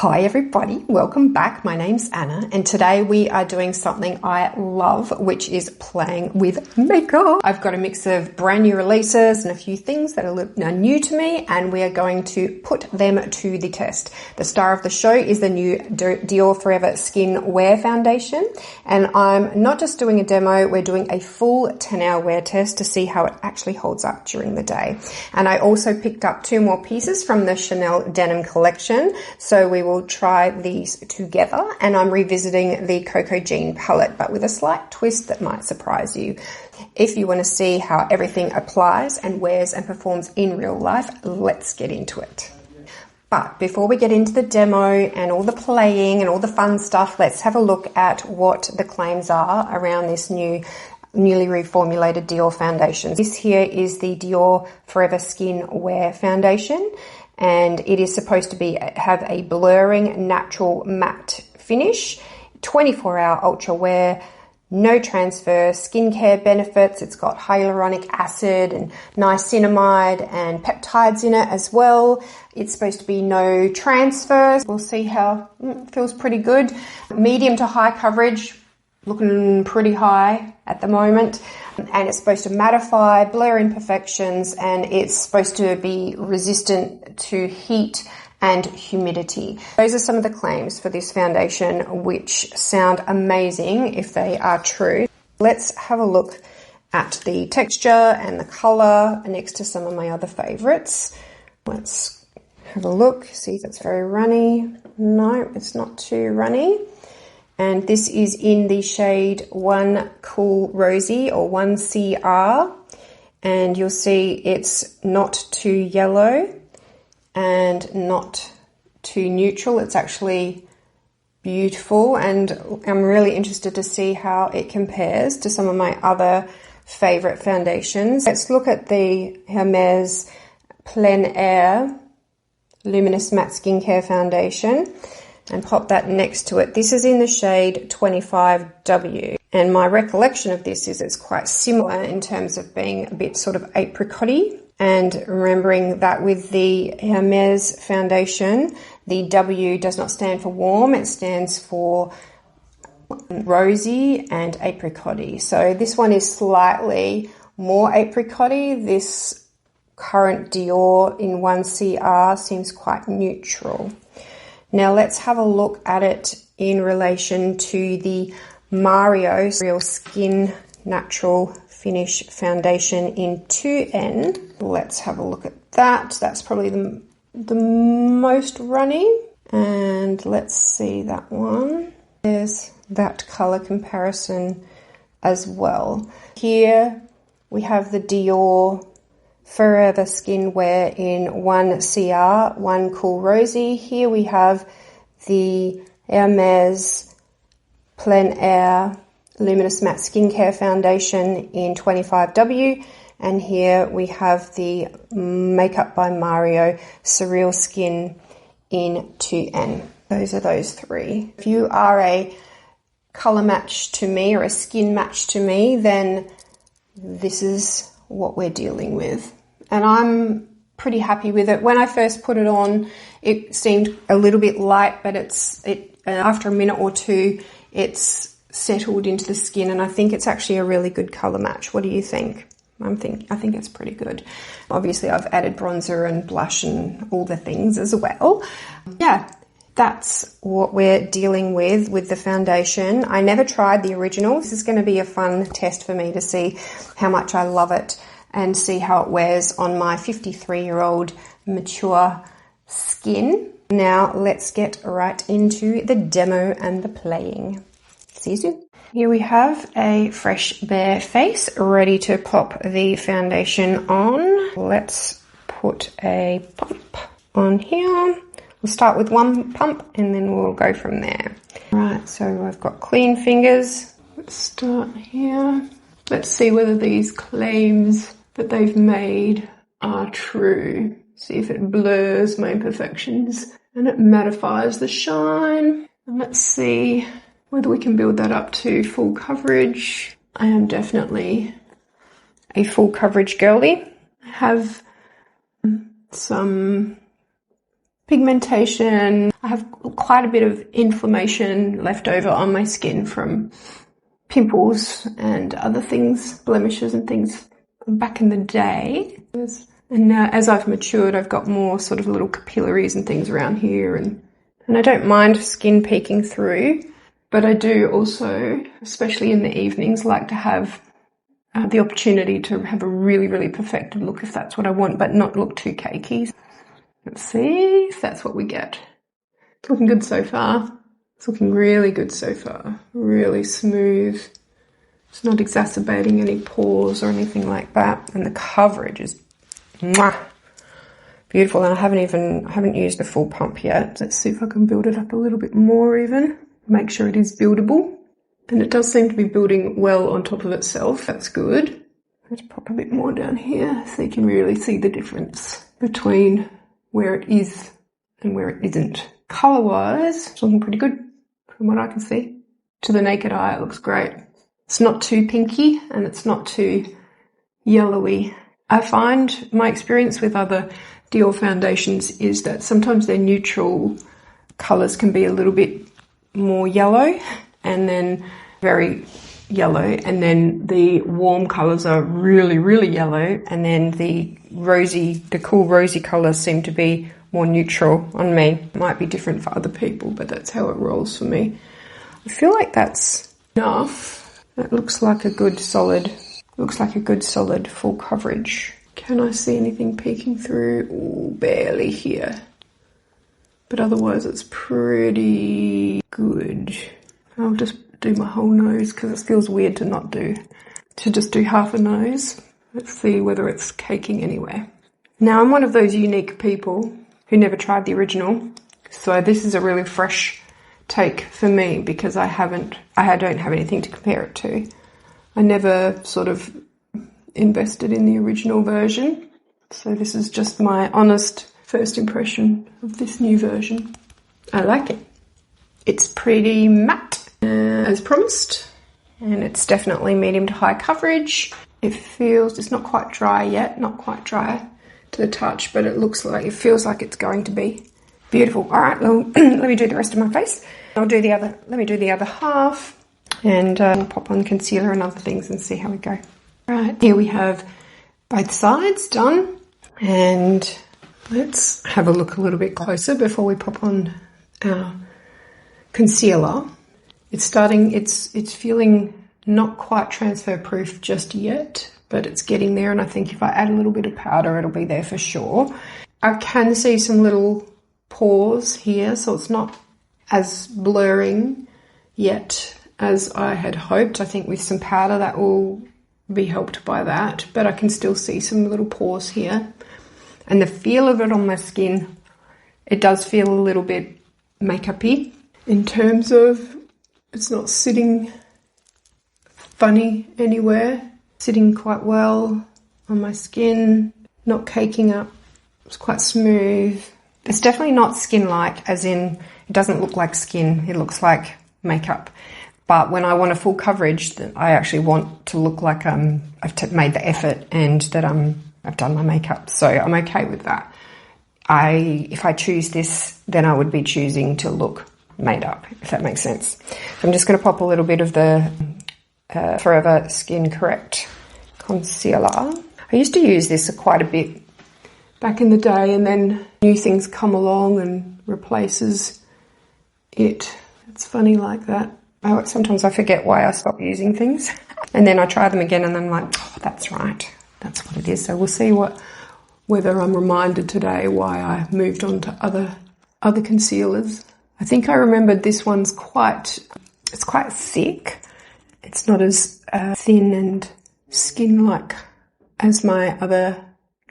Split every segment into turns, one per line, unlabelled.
Hi everybody, welcome back. My name's Anna and today we are doing something I love, which is playing with makeup. I've got a mix of brand new releases and a few things that are new to me, and we are going to put them to the test. The star of the show is the new Dior Forever Skin Wear Foundation, and I'm not just doing a demo, we're doing a full 10-hour wear test to see how it actually holds up during the day. And I also picked up 2 more pieces from the Chanel Denim Collection, so we will try these together, and I'm revisiting the Coco Jean palette, but with a slight twist that might surprise you. If you want to see how everything applies and wears and performs in real life, let's get into it. But before we get into the demo and all the playing and all the fun stuff, let's have a look at what the claims are around this newly reformulated Dior foundation. This here is the Dior Forever Skin Wear Foundation, and it is supposed to have a blurring natural matte finish, 24-hour ultra wear, no transfer, skincare benefits. It's got hyaluronic acid and niacinamide and peptides in it as well. It's supposed to be no transfer. We'll see how it feels. Pretty good. Medium to high coverage, looking pretty high at the moment, and it's supposed to mattify, blur imperfections, and it's supposed to be resistant to heat and humidity. Those are some of the claims for this foundation, which sound amazing if they are true. Let's have a look at the texture and the color next to some of my other favorites. Let's have a look, see if it's very runny. No, it's not too runny. And this is in the shade 1 Cool Rosy, or 1CR, and you'll see it's not too yellow and not too neutral. It's actually beautiful, and I'm really interested to see how it compares to some of my other favorite foundations. Let's look at the Hermes Plein Air Luminous Matte Skincare Foundation and pop that next to it. This is in the shade 25W, and my recollection of this is it's quite similar in terms of being a bit sort of apricot-y, and remembering that with the Hermes foundation, the W does not stand for warm, it stands for rosy and apricot-y. So this one is slightly more apricot-y. This current Dior in 1CR seems quite neutral. Now let's have a look at it in relation to the Mario Real Skin Natural Finish Foundation in 2N. Let's have a look at that. That's probably the most runny. And let's see that one. There's that color comparison as well. Here we have the Dior Forever Skin Wear in 1CR, 1 Cool Rosy. Here we have the Hermes Plein Air Luminous Matte Skincare Foundation in 25W. And here we have the Makeup by Mario Surreal Skin in 2N. Those are those 3. If you are a color match to me or a skin match to me, then this is what we're dealing with. And I'm pretty happy with it. When I first put it on, it seemed a little bit light, but after a minute or 2, it's settled into the skin, and I think it's actually a really good color match. What do you think? I think it's pretty good. Obviously, I've added bronzer and blush and all the things as well. Yeah, that's what we're dealing with the foundation. I never tried the original. This is going to be a fun test for me to see how much I love it and see how it wears on my 53-year-old mature skin. Now let's get right into the demo and the playing. See you soon. Here we have a fresh bare face ready to pop the foundation on. Let's put a pump on here. We'll start with 1 pump and then we'll go from there. Right, so I've got clean fingers. Let's start here. Let's see whether these claims that they've made are true. See if it blurs my imperfections and it mattifies the shine. And let's see whether we can build that up to full coverage. I am definitely a full coverage girly. I have some pigmentation. I have quite a bit of inflammation left over on my skin from pimples and other things, blemishes and things from back in the day. And now as I've matured, I've got more sort of little capillaries and things around here, and I don't mind skin peeking through, but I do also, especially in the evenings, like to have the opportunity to have a really, really perfected look if that's what I want, but not look too cakey. Let's see if that's what we get. It's looking good so far. It's looking really good so far. Really smooth. It's not exacerbating any pores or anything like that. And the coverage is mwah, beautiful. And I haven't used the full pump yet. Let's see if I can build it up a little bit more even. Make sure it is buildable. And it does seem to be building well on top of itself. That's good. Let's pop a bit more down here so you can really see the difference between where it is and where it isn't. Colour-wise, it's looking pretty good from what I can see. To the naked eye, it looks great. It's not too pinky and it's not too yellowy. I find my experience with other Dior foundations is that sometimes their neutral colours can be a little bit more yellow and then very yellow, and then the warm colours are really, really yellow, and then the cool rosy colours seem to be more neutral on me. It might be different for other people, but that's how it rolls for me. I feel like that's enough. That looks like a good solid full coverage. Can I see anything peeking through? Ooh, barely here. But otherwise it's pretty good. I'll just do my whole nose because it feels weird to just do half a nose. Let's see whether it's caking anywhere. Now, I'm one of those unique people who never tried the original, so this is a really fresh take for me because I don't have anything to compare it to. I never sort of invested in the original version, so this is just my honest first impression of this new version. I like it. It's pretty matte, as promised, and it's definitely medium to high coverage. It's not quite dry yet, not quite dry to the touch, but it feels like it's going to be beautiful. All right, well, let me do the rest of my face. Let me do the other half, and pop on concealer and other things and see how we go. All right, here we have both sides done, and let's have a look a little bit closer before we pop on our concealer. It's feeling not quite transfer proof just yet, but it's getting there, and I think if I add a little bit of powder, it'll be there for sure. I can see some little pores here, so it's not as blurring yet as I had hoped. I think with some powder that will be helped by that, but I can still see some little pores here. And the feel of it on my skin, it does feel a little bit makeup-y in terms of it's not sitting funny anywhere, sitting quite well on my skin, not caking up. It's quite smooth. It's definitely not skin-like, as in it doesn't look like skin, it looks like makeup. But when I want a full coverage, I actually want to look like I've made the effort and that I've done my makeup, so I'm okay with that. If I choose this, then I would be choosing to look made up, if that makes sense. So I'm just going to pop a little bit of the Forever Skin Correct concealer. I used to use this quite a bit back in the day, and then new things come along and replaces it. It's funny like that. Sometimes I forget why I stop using things, and then I try them again and I'm like, oh, that's right, that's what it is. So we'll see whether I'm reminded today why I moved on to other concealers. I think I remembered this one's quite thick. It's not as thin and skin-like as my other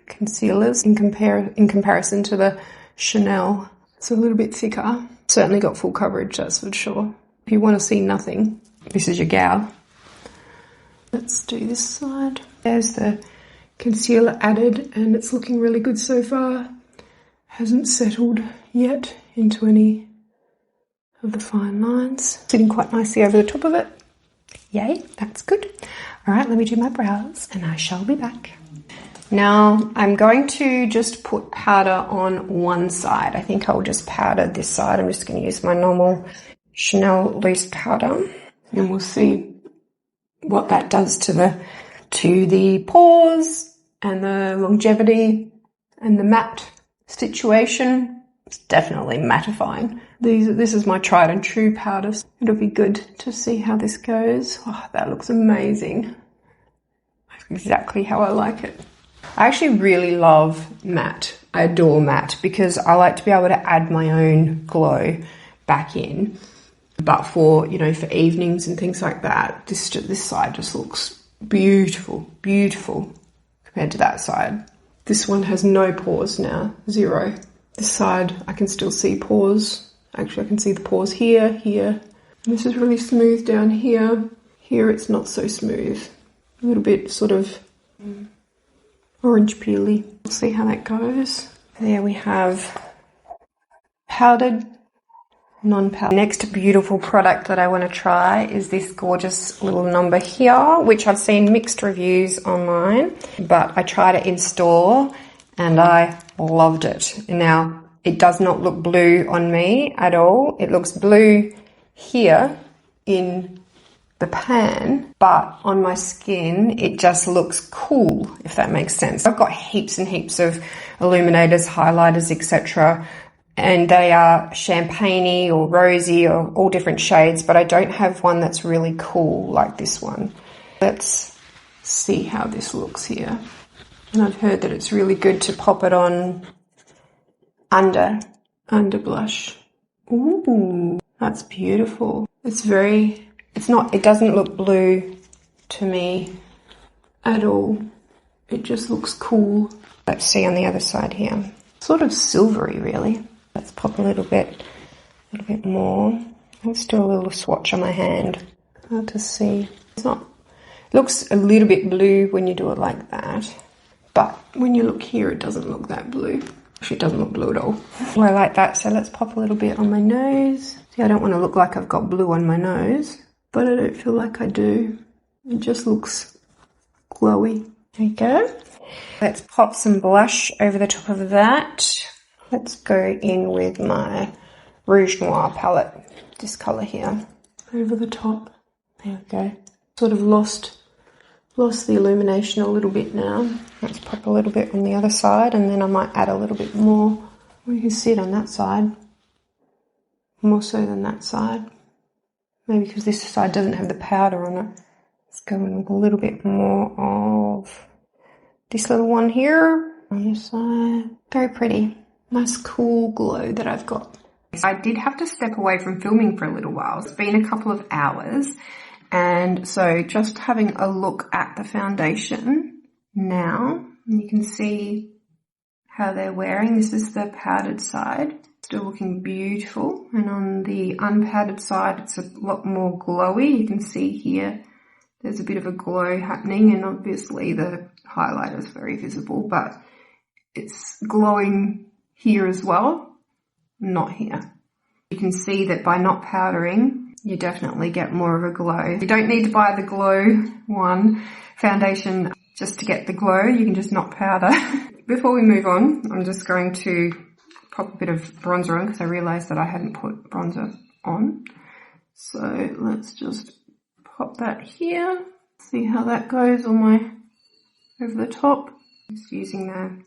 concealers in comparison to the Chanel. It's a little bit thicker. Certainly got full coverage, that's for sure. If you want to see nothing, this is your gal. Let's do this side. There's the concealer added, and it's looking really good so far. Hasn't settled yet into any of the fine lines. Sitting quite nicely over the top of it. Yay, that's good. All right, let me do my brows and I shall be back. Now I'm going to just put powder on one side. I think I'll just powder this side. I'm just going to use my normal Chanel loose powder, and we'll see what that does to the pores and the longevity and the matte situation. It's definitely mattifying. This is my tried and true powder. It'll be good to see how this goes. Oh, that looks amazing. That's exactly how I like it. I actually really love matte. I adore matte because I like to be able to add my own glow back in. But for, you know, for evenings and things like that, this side just looks beautiful, beautiful compared to that side. This one has no pores now, 0. This side, I can still see pores. Actually, I can see the pores here, here. And this is really smooth down here. Here it's not so smooth. A little bit sort of orange peely. We'll see how that goes. There we have powdered, non-powdered. Next beautiful product that I want to try is this gorgeous little number here, which I've seen mixed reviews online, but I tried it in store and I loved it. Now, it does not look blue on me at all. It looks blue here in the pan, but on my skin, it just looks cool, if that makes sense. I've got heaps and heaps of illuminators, highlighters, etc., and they are champagne-y or rosy or all different shades, but I don't have one that's really cool like this one. Let's see how this looks here. And I've heard that it's really good to pop it on under blush. Ooh, that's beautiful. It doesn't look blue to me at all. It just looks cool. Let's see on the other side here. Sort of silvery, really. Let's pop a little bit more. Let's do a little swatch on my hand. Hard to see. It looks a little bit blue when you do it like that, but when you look here, it doesn't look that blue. Actually, it doesn't look blue at all. Well, I like that, so let's pop a little bit on my nose. See, I don't want to look like I've got blue on my nose, but I don't feel like I do. It just looks glowy. There you go. Let's pop some blush over the top of that. Let's go in with my Rouge Noir palette, this colour here, over the top. There we go. Sort of lost the illumination a little bit now. Let's pop a little bit on the other side, and then I might add a little bit more. You can see it on that side, more so than that side. Maybe because this side doesn't have the powder on it. Let's go in with a little bit more of this little one here on this side. Very pretty. Nice cool glow that I've got. I did have to step away from filming for a little while. It's been a couple of hours. And so just having a look at the foundation now, you can see how they're wearing. This is the powdered side. Still looking beautiful. And on the unpowdered side, it's a lot more glowy. You can see here there's a bit of a glow happening, and obviously the highlighter is very visible, but it's glowing here as well, not here. You can see that by not powdering, you definitely get more of a glow. You don't need to buy the Glow One foundation just to get the glow. You can just not powder. Before we move on, I'm just going to pop a bit of bronzer on because I realised that I hadn't put bronzer on. So let's just pop that here. See how that goes on my over the top. Just using the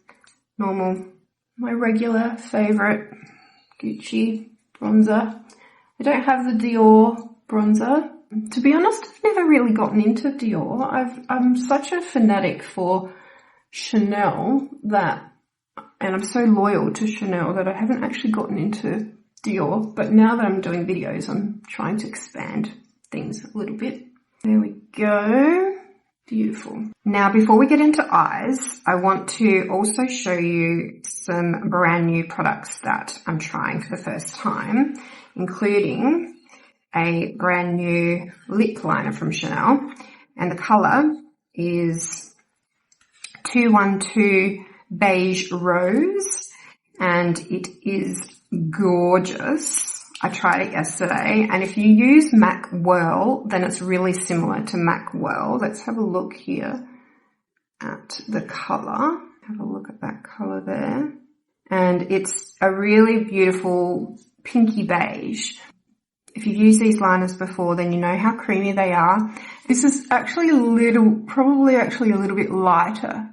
normal, my regular favourite Gucci bronzer. I don't have the Dior bronzer. To be honest, I've never really gotten into Dior. I'm such a fanatic for Chanel and I'm so loyal to Chanel that I haven't actually gotten into Dior. But now that I'm doing videos, I'm trying to expand things a little bit. There we go. Beautiful. Now, before we get into eyes, I want to also show you some brand new products that I'm trying for the first time, including a brand new lip liner from Chanel, and the colour is 212 Beige Rose, and it is gorgeous. I tried it yesterday, and if you use MAC Whirl, then it's really similar to MAC Whirl. Let's have a look here at the colour. Have a look at that colour there. And it's a really beautiful pinky beige. If you've used these liners before, then you know how creamy they are. This is actually probably a little bit lighter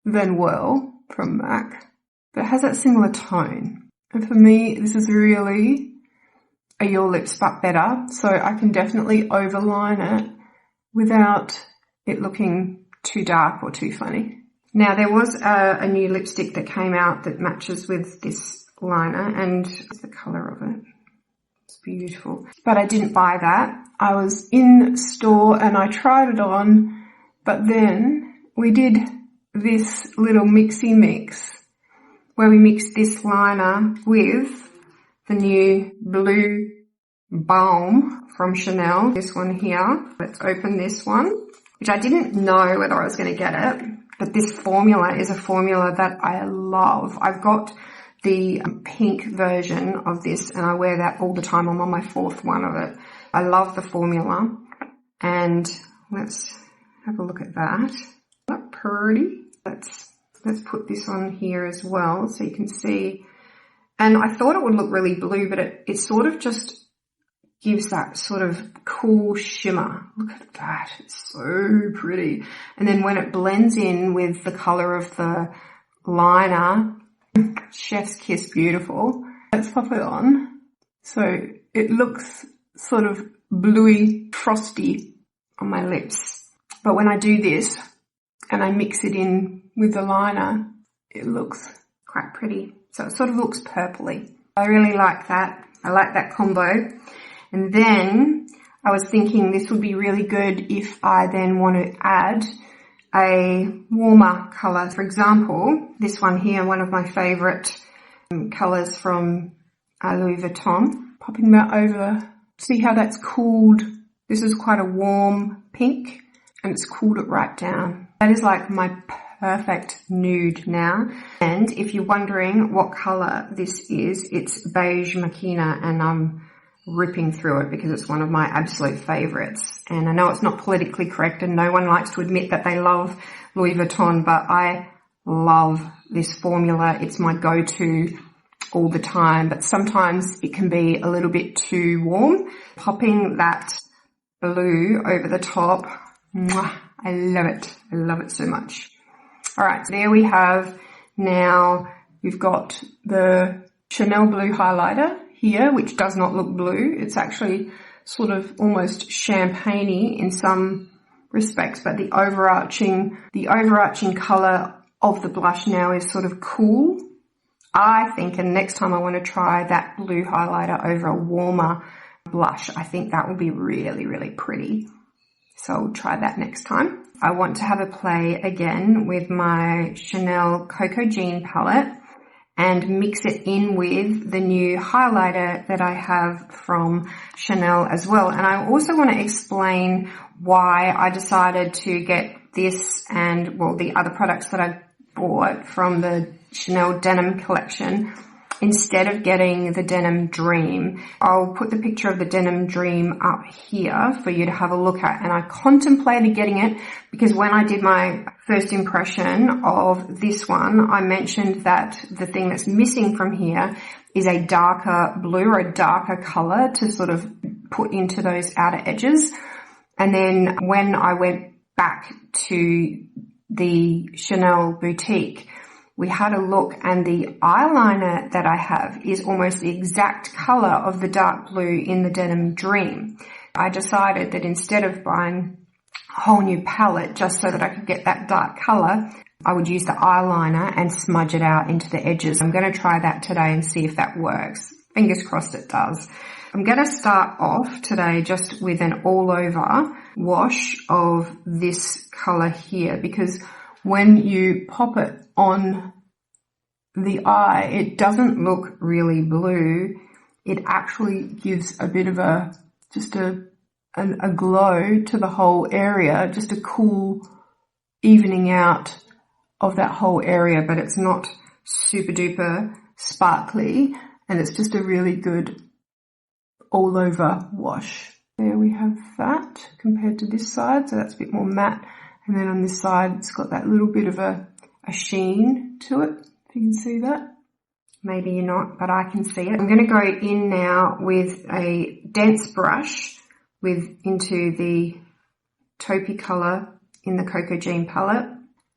than Whirl from MAC, but it has that similar tone. And for me, this is really a Your Lips But Better, so I can definitely overline it without it looking too dark or too funny. Now, there was a new lipstick that came out that matches with this liner, and the colour of it. It's beautiful. But I didn't buy that. I was in store and I tried it on, but then we did this little mixy mix where we mixed this liner with the new blue balm from Chanel. This one here. Let's open this one, which I didn't know whether I was going to get it. But this formula is a formula that I love. I've got the pink version of this and I wear that all the time. I'm on my 4th one of it. I love the formula. And let's have a look at that. Isn't that pretty? Let's put this on here as well so you can see. And I thought it would look really blue, but it sort of just gives that sort of cool shimmer. Look at that. It's so pretty. And then when it blends in with the colour of the liner, chef's kiss beautiful. Let's pop it on. So it looks sort of bluey, frosty on my lips. But when I do this and I mix it in with the liner, it looks quite pretty. So it sort of looks purpley. I really like that. I like that combo. And then I was thinking this would be really good if I then want to add a warmer colour. For example, this one here, one of my favourite colours from Louis Vuitton. Popping that over. See how that's cooled? This is quite a warm pink and it's cooled it right down. That is like my perfect nude now. And if you're wondering what colour this is, it's beige machina, and I'm ripping through it because it's one of my absolute favourites. And I know it's not politically correct and no one likes to admit that they love Louis Vuitton, but I love this formula. It's my go-to all the time, but sometimes it can be a little bit too warm. Popping that blue over the top, mwah, I love it. I love it so much. All right, so there we have. Now we've got the Chanel blue highlighter here, which does not look blue. It's actually sort of almost champagne-y in some respects, but the overarching colour of the blush now is sort of cool, I think. And next time I want to try that blue highlighter over a warmer blush. I think that will be really, really pretty. So I'll try that next time. I want to have a play again with my Chanel Coco Jean palette and mix it in with the new highlighter that I have from Chanel as well. And I also want to explain why I decided to get this and, well, the other products that I bought from the Chanel Denim Collection instead of getting the Denim Dream. I'll put the picture of the Denim Dream up here for you to have a look at. And I contemplated getting it because when I did my first impression of this one, I mentioned that the thing that's missing from here is a darker blue or a darker color to sort of put into those outer edges. And then when I went back to the Chanel boutique, we had a look, and the eyeliner that I have is almost the exact color of the dark blue in the Denim Dream. I decided that instead of buying a whole new palette just so that I could get that dark color, I would use the eyeliner and smudge it out into the edges. I'm going to try that today and see if that works. Fingers crossed it does. I'm going to start off today just with an all-over wash of this color here, because when you pop it on the eye, it doesn't look really blue. It actually gives a bit of a glow to the whole area, just a cool evening out of that whole area, but it's not super duper sparkly, and it's just a really good all over wash. There we have that compared to this side, so that's a bit more matte And then on this side, it's got that little bit of a sheen to it, if you can see that. Maybe you're not, but I can see it. I'm going to go in now with a dense brush into the taupey colour in the Coco Jean palette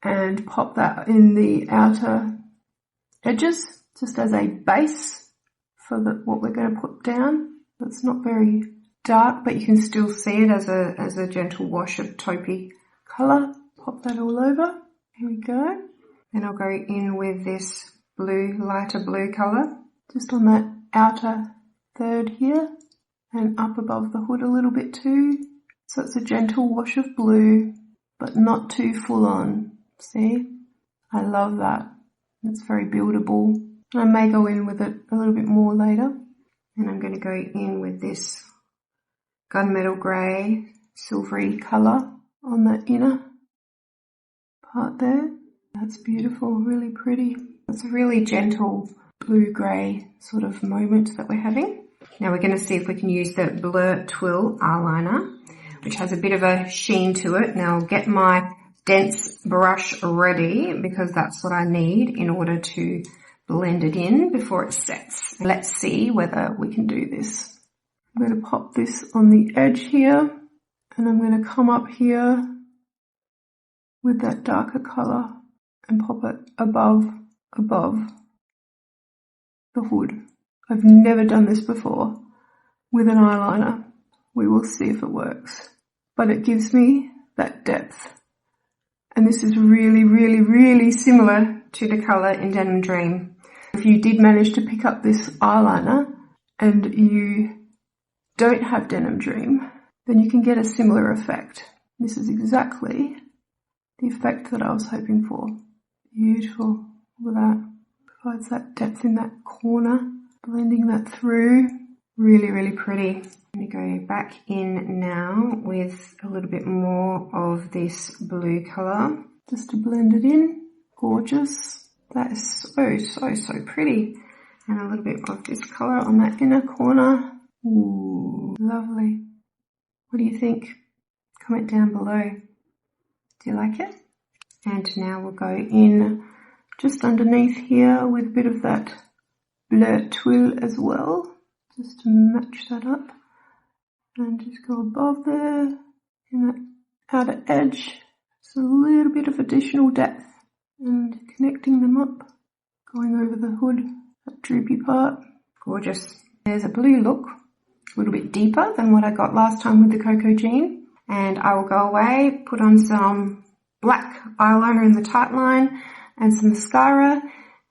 and pop that in the outer edges just as a base for what we're going to put down. It's not very dark, but you can still see it as a gentle wash of taupey colour. Pop that all over. Here we go. Then I'll go in with this blue, lighter blue colour, just on that outer third here and up above the hood a little bit too. So it's a gentle wash of blue, but not too full on. See? I love that. It's very buildable. I may go in with it a little bit more later. And I'm going to go in with this gunmetal grey, silvery colour on the inner part there. That's beautiful, really pretty. It's a really gentle blue-grey sort of moment that we're having. Now we're going to see if we can use the Blur Twill eyeliner, which has a bit of a sheen to it. Now I'll get my dense brush ready because that's what I need in order to blend it in before it sets. Let's see whether we can do this. I'm going to pop this on the edge here and I'm going to come up here with that darker colour and pop it above the hood. I've never done this before with an eyeliner. We will see if it works. But it gives me that depth. And this is really, really, really similar to the colour in Denim Dream. If you did manage to pick up this eyeliner and you don't have Denim Dream, then you can get a similar effect. This is exactly the effect that I was hoping for. Beautiful. Look at that. Provides that depth in that corner. Blending that through. Really, really pretty. I'm going to go back in now with a little bit more of this blue colour. Just to blend it in. Gorgeous. That is so, so, so pretty. And a little bit of this colour on that inner corner. Ooh, lovely. What do you think? Comment down below. Do you like it? And now we'll go in just underneath here with a bit of that Blur Twill as well, just to match that up. And just go above there in that outer edge. Just a little bit of additional depth and connecting them up, going over the hood, that droopy part. Gorgeous. There's a blue look, a little bit deeper than what I got last time with the Coco Jean. And I will go away, put on some black eyeliner in the tight line and some mascara,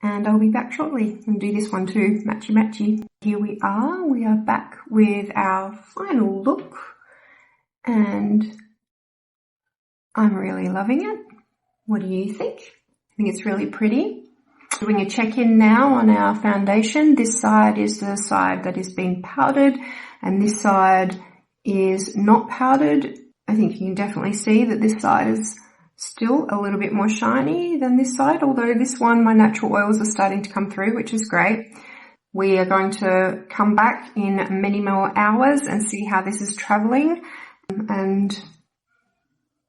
and I'll be back shortly and do this one too, matchy matchy. Here we are back with our final look and I'm really loving it. What do you think? I think it's really pretty. Doing a check-in now on our foundation. This side is the side that is being powdered and this side is not powdered. I think you can definitely see that this side is still a little bit more shiny than this side, although this one, my natural oils are starting to come through, which is great. We are going to come back in many more hours and see how this is traveling and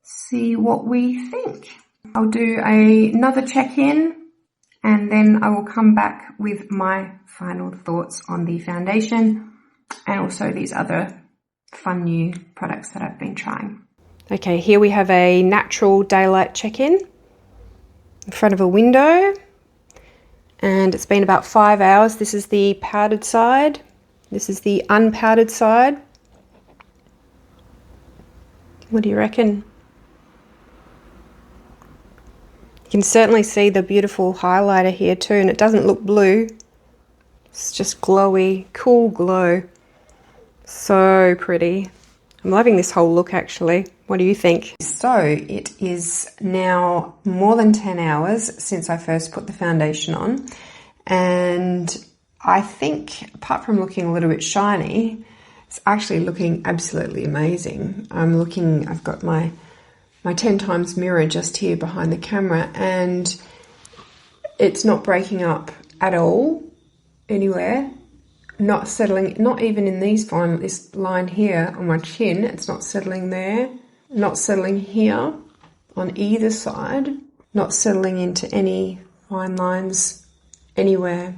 see what we think. I'll do another check-in and then I will come back with my final thoughts on the foundation and also these other fun new products that I've been trying. Okay, here we have a natural daylight check-in in front of a window and it's been about 5 hours. This is the powdered side. This is the unpowdered side. What do you reckon? You can certainly see the beautiful highlighter here too, and it doesn't look blue. It's just glowy, cool glow. So pretty. I'm loving this whole look actually. What do you think? So it is now more than 10 hours since I first put the foundation on, and I think apart from looking a little bit shiny, it's actually looking absolutely amazing. I've got my 10 times mirror just here behind the camera and it's not breaking up at all anywhere. Not settling, not even in this line here on my chin, it's not settling there, not settling here on either side, not settling into any fine lines anywhere.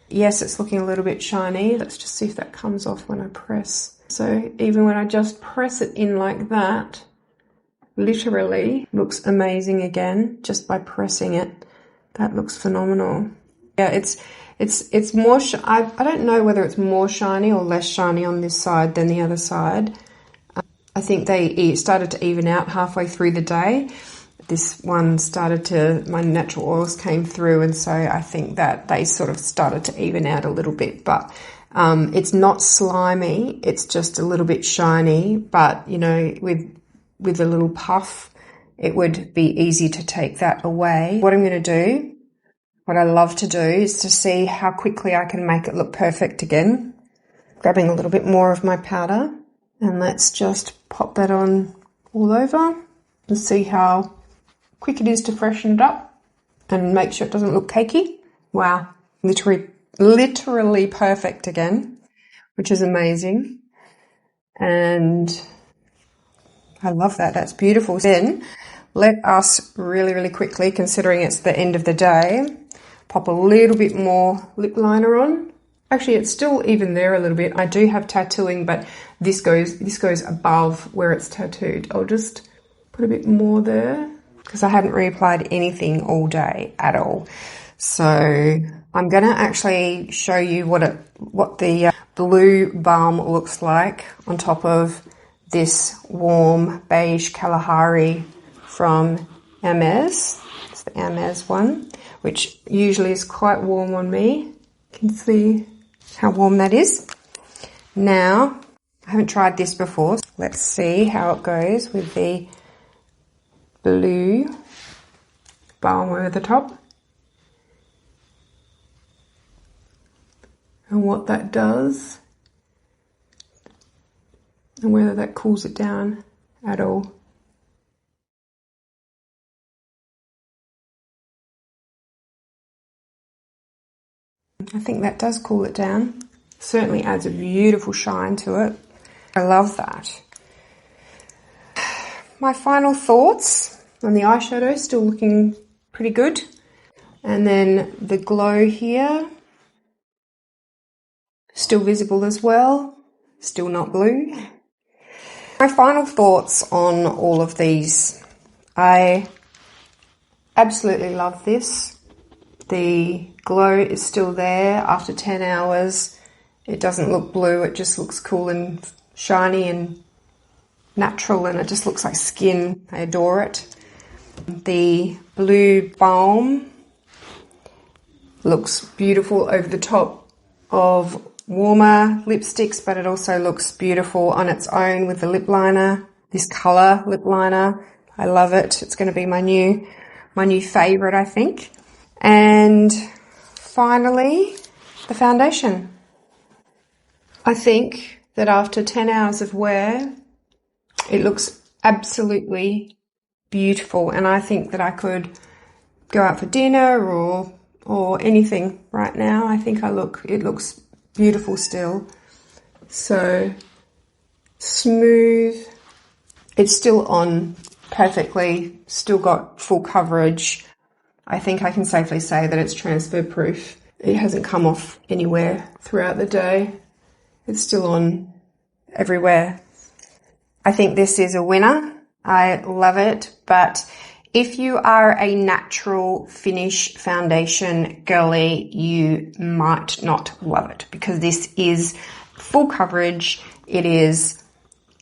Yes, it's looking a little bit shiny. Let's just see if that comes off when I press. So even when I just press it in like that, literally looks amazing again just by pressing it. That looks phenomenal. Yeah, it's more, I don't know whether it's more shiny or less shiny on this side than the other side. I think they started to even out halfway through the day. This one started to, my natural oils came through, and so I think that they sort of started to even out a little bit. But it's not slimy, it's just a little bit shiny, but you know, with a little puff, it would be easy to take that away. What I'm going to do, what I love to do, is to see how quickly I can make it look perfect again. Grabbing a little bit more of my powder, and let's just pop that on all over and see how quick it is to freshen it up and make sure it doesn't look cakey. Wow, literally perfect again, which is amazing. And I love that. That's beautiful. Then let us really quickly, considering it's the end of the day, pop a little bit more lip liner on. Actually, it's still even there a little bit. I do have tattooing, but this goes above where it's tattooed. I'll just put a bit more there because I hadn't reapplied anything all day at all. So I'm going to actually show you what the blue balm looks like on top of this warm beige Kalahari from Hermes. It's the Hermes one, which usually is quite warm on me. You can see how warm that is. Now, I haven't tried this before. So let's see how it goes with the blue balm over the top. And what that does, and whether that cools it down at all. I think that does cool it down. Certainly adds a beautiful shine to it. I love that. My final thoughts on the eyeshadow, still looking pretty good. And then the glow here, still visible as well, still not blue. My final thoughts on all of these. I absolutely love this. The glow is still there after 10 hours. It doesn't look blue, it just looks cool and shiny and natural, and it just looks like skin. I adore it. The blue balm looks beautiful over the top of warmer lipsticks, but it also looks beautiful on its own with the lip liner. This colour lip liner, I love it. It's going to be my new favourite, I think. And finally, the foundation. I think that after 10 hours of wear, it looks absolutely beautiful, and I think that I could go out for dinner or anything right now. I think it looks beautiful still. So smooth. It's still on perfectly, still got full coverage. I think I can safely say that it's transfer proof. It hasn't come off anywhere throughout the day. It's still on everywhere. I think this is a winner. I love it, but if you are a natural finish foundation girly, you might not love it, because this is full coverage. It is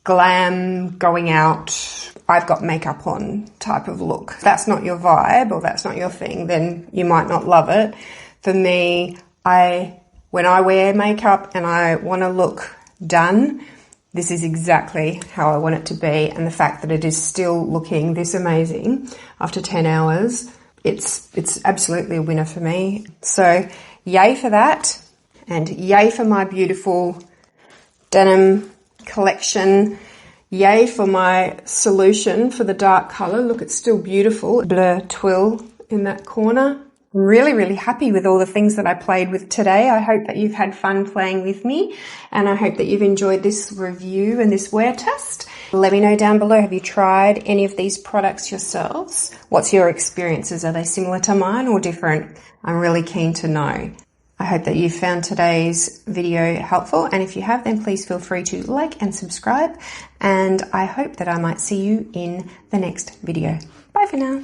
glam, going out, I've got makeup on type of look. If that's not your vibe or that's not your thing, then you might not love it. For me, when I wear makeup and I want to look done, this is exactly how I want it to be. And the fact that it is still looking this amazing after 10 hours, it's absolutely a winner for me. So yay for that, and yay for my beautiful denim collection. Yay for my solution for the dark colour. Look, it's still beautiful. Blur twill in that corner. really, really happy with all the things that I played with today. I hope that you've had fun playing with me, and I hope that you've enjoyed this review and this wear test. Let me know down below, have you tried any of these products yourselves? What's your experiences? Are they similar to mine or different? I'm really keen to know. I hope that you found today's video helpful, and if you have, then please feel free to like and subscribe, and I hope that I might see you in the next video. Bye for now.